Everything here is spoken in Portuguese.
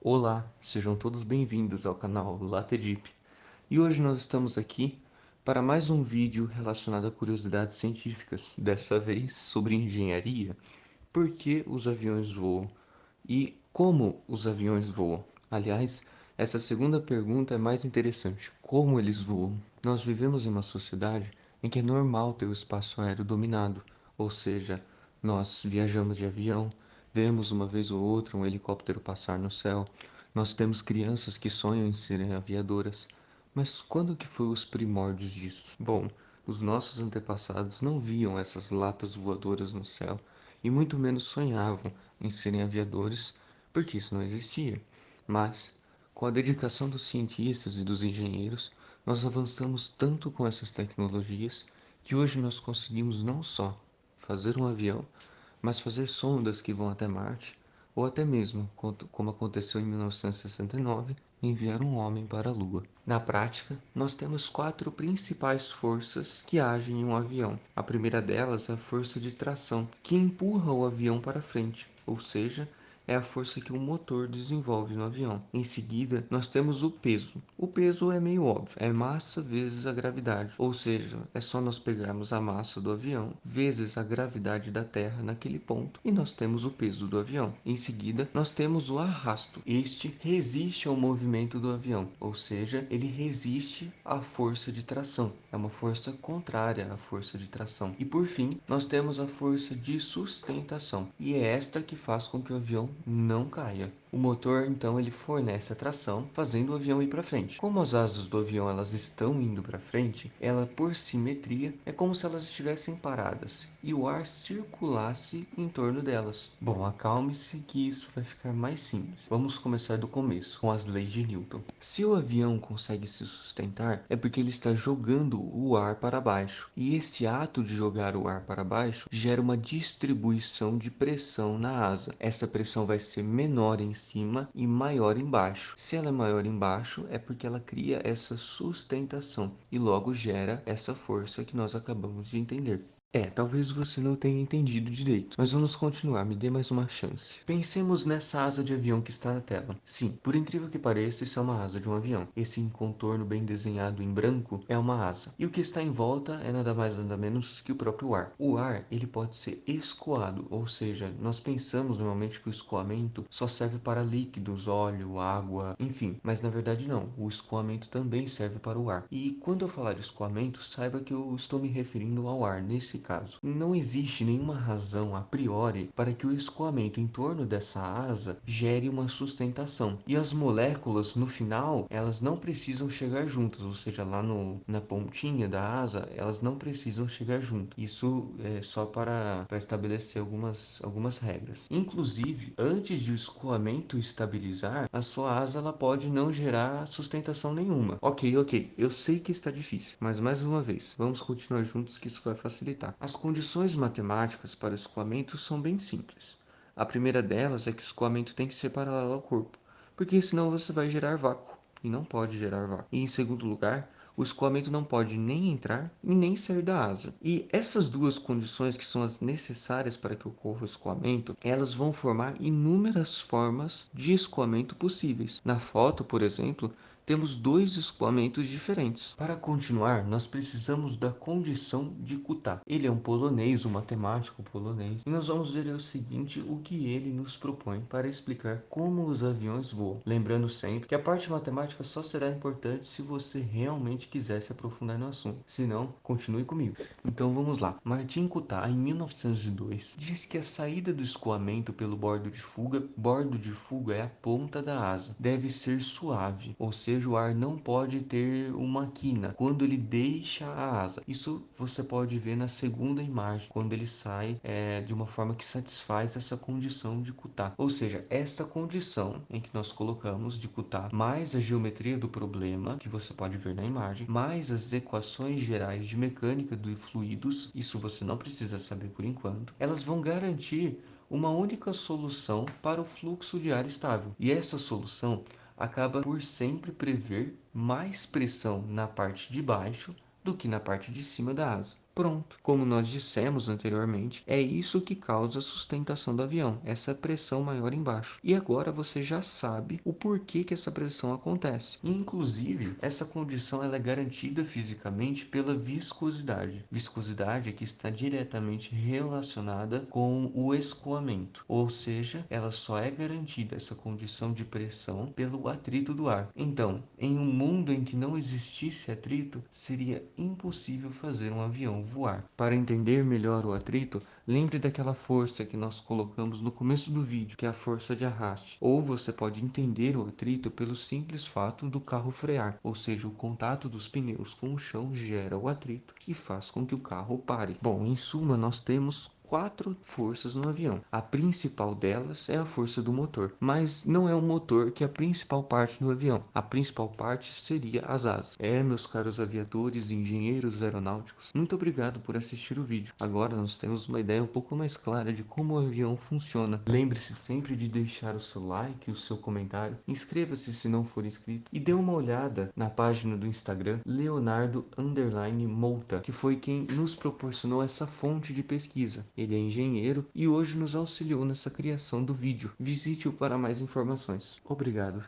Olá, sejam todos bem-vindos ao canal LaTeDeep. E hoje nós estamos aqui para mais um vídeo relacionado a curiosidades científicas, dessa vez sobre engenharia, por que os aviões voam e como os aviões voam. Aliás, essa segunda pergunta é mais interessante, como eles voam? Nós vivemos em uma sociedade em que é normal ter o espaço aéreo dominado, ou seja, nós viajamos de avião, vemos uma vez ou outra um helicóptero passar no céu, nós temos crianças que sonham em serem aviadoras. Mas quando que foi os primórdios disso? Bom, os nossos antepassados não viam essas latas voadoras no céu e muito menos sonhavam em serem aviadores, porque isso não existia. Mas, com a dedicação dos cientistas e dos engenheiros, nós avançamos tanto com essas tecnologias que hoje nós conseguimos não só fazer um avião, mas fazer sondas que vão até Marte, ou até mesmo, como aconteceu em 1969, enviar um homem para a Lua. Na prática, nós temos quatro principais forças que agem em um avião. A primeira delas é a força de tração, que empurra o avião para frente, ou seja, é a força que o motor desenvolve no avião. Em seguida, nós temos o peso. O peso é meio óbvio, é massa vezes a gravidade, ou seja, é só nós pegarmos a massa do avião vezes a gravidade da Terra naquele ponto e nós temos o peso do avião. Em seguida, nós temos o arrasto. Este resiste ao movimento do avião, ou seja, ele resiste à força de tração. É uma força contrária à força de tração. E por fim, nós temos a força de sustentação, e é esta que faz com que o avião não caia. O motor, então, ele fornece a tração, fazendo o avião ir para frente. Como as asas do avião elas estão indo para frente, ela por simetria é como se elas estivessem paradas e o ar circulasse em torno delas. Bom, acalme-se que isso vai ficar mais simples. Vamos começar do começo, com as leis de Newton. Se o avião consegue se sustentar, é porque ele está jogando o ar para baixo. E esse ato de jogar o ar para baixo gera uma distribuição de pressão na asa. Essa pressão vai ser menor em cima e maior embaixo. Se ela é maior embaixo, é porque ela cria essa sustentação e logo gera essa força que nós acabamos de entender. Talvez você não tenha entendido direito, mas vamos continuar, me dê mais uma chance. Pensemos nessa asa de avião que está na tela. Sim, por incrível que pareça, isso é uma asa de um avião. Esse contorno bem desenhado em branco é uma asa. E o que está em volta é nada mais nada menos que o próprio ar. O ar, ele pode ser escoado, ou seja, nós pensamos normalmente que o escoamento só serve para líquidos, óleo, água, enfim, mas na verdade não. O escoamento também serve para o ar. E quando eu falar de escoamento, saiba que eu estou me referindo ao ar nesse caso. Não existe nenhuma razão a priori para que o escoamento em torno dessa asa gere uma sustentação. E as moléculas, no final, elas não precisam chegar juntas, ou seja, lá na pontinha da asa, elas não precisam chegar juntas. Isso é só para estabelecer algumas regras. Inclusive, antes de o escoamento estabilizar, a sua asa ela pode não gerar sustentação nenhuma. Ok, eu sei que está difícil, mas mais uma vez, vamos continuar juntos que isso vai facilitar. As condições matemáticas para o escoamento são bem simples. A primeira delas é que o escoamento tem que ser paralelo ao corpo, porque senão você vai gerar vácuo, e não pode gerar vácuo. E em segundo lugar, o escoamento não pode nem entrar e nem sair da asa. E essas duas condições que são as necessárias para que ocorra o escoamento, elas vão formar inúmeras formas de escoamento possíveis. Na foto, por exemplo, temos dois escoamentos diferentes. Para continuar, nós precisamos da condição de Kuta. Ele é um polonês, um matemático polonês, e nós vamos ver o seguinte, o que ele nos propõe para explicar como os aviões voam. Lembrando sempre que a parte matemática só será importante se você realmente quiser se aprofundar no assunto. Se não, continue comigo. Então vamos lá. Martin Kuta, em 1902, disse que a saída do escoamento pelo bordo de fuga é a ponta da asa, deve ser suave, ou seja, o ar não pode ter uma quina quando ele deixa a asa. Isso você pode ver na segunda imagem, quando ele sai de uma forma que satisfaz essa condição de Kuta. Ou seja, essa condição em que nós colocamos de Kuta, mais a geometria do problema, que você pode ver na imagem, mais as equações gerais de mecânica dos fluidos, isso você não precisa saber por enquanto, elas vão garantir uma única solução para o fluxo de ar estável. E essa solução acaba por sempre prever mais pressão na parte de baixo do que na parte de cima da asa. Pronto. Como nós dissemos anteriormente, é isso que causa a sustentação do avião, essa pressão maior embaixo. E agora você já sabe o porquê que essa pressão acontece. E, inclusive, essa condição ela é garantida fisicamente pela viscosidade. Viscosidade é que está diretamente relacionada com o escoamento, ou seja, ela só é garantida essa condição de pressão pelo atrito do ar. Então, em um mundo em que não existisse atrito, seria impossível fazer um avião voar. Para entender melhor o atrito, lembre daquela força que nós colocamos no começo do vídeo, que é a força de arraste. Ou você pode entender o atrito pelo simples fato do carro frear, ou seja, o contato dos pneus com o chão gera o atrito e faz com que o carro pare. Bom, em suma, nós temos quatro forças no avião. A principal delas é a força do motor, mas não é o motor que é a principal parte do avião. A principal parte seria as asas. Meus caros aviadores e engenheiros aeronáuticos, muito obrigado por assistir o vídeo. Agora nós temos uma ideia um pouco mais clara de como o avião funciona. Lembre-se sempre de deixar o seu like, o seu comentário, inscreva-se se não for inscrito e dê uma olhada na página do Instagram Leonardo_Mouta, que foi quem nos proporcionou essa fonte de pesquisa. Ele é engenheiro e hoje nos auxiliou nessa criação do vídeo. Visite-o para mais informações. Obrigado.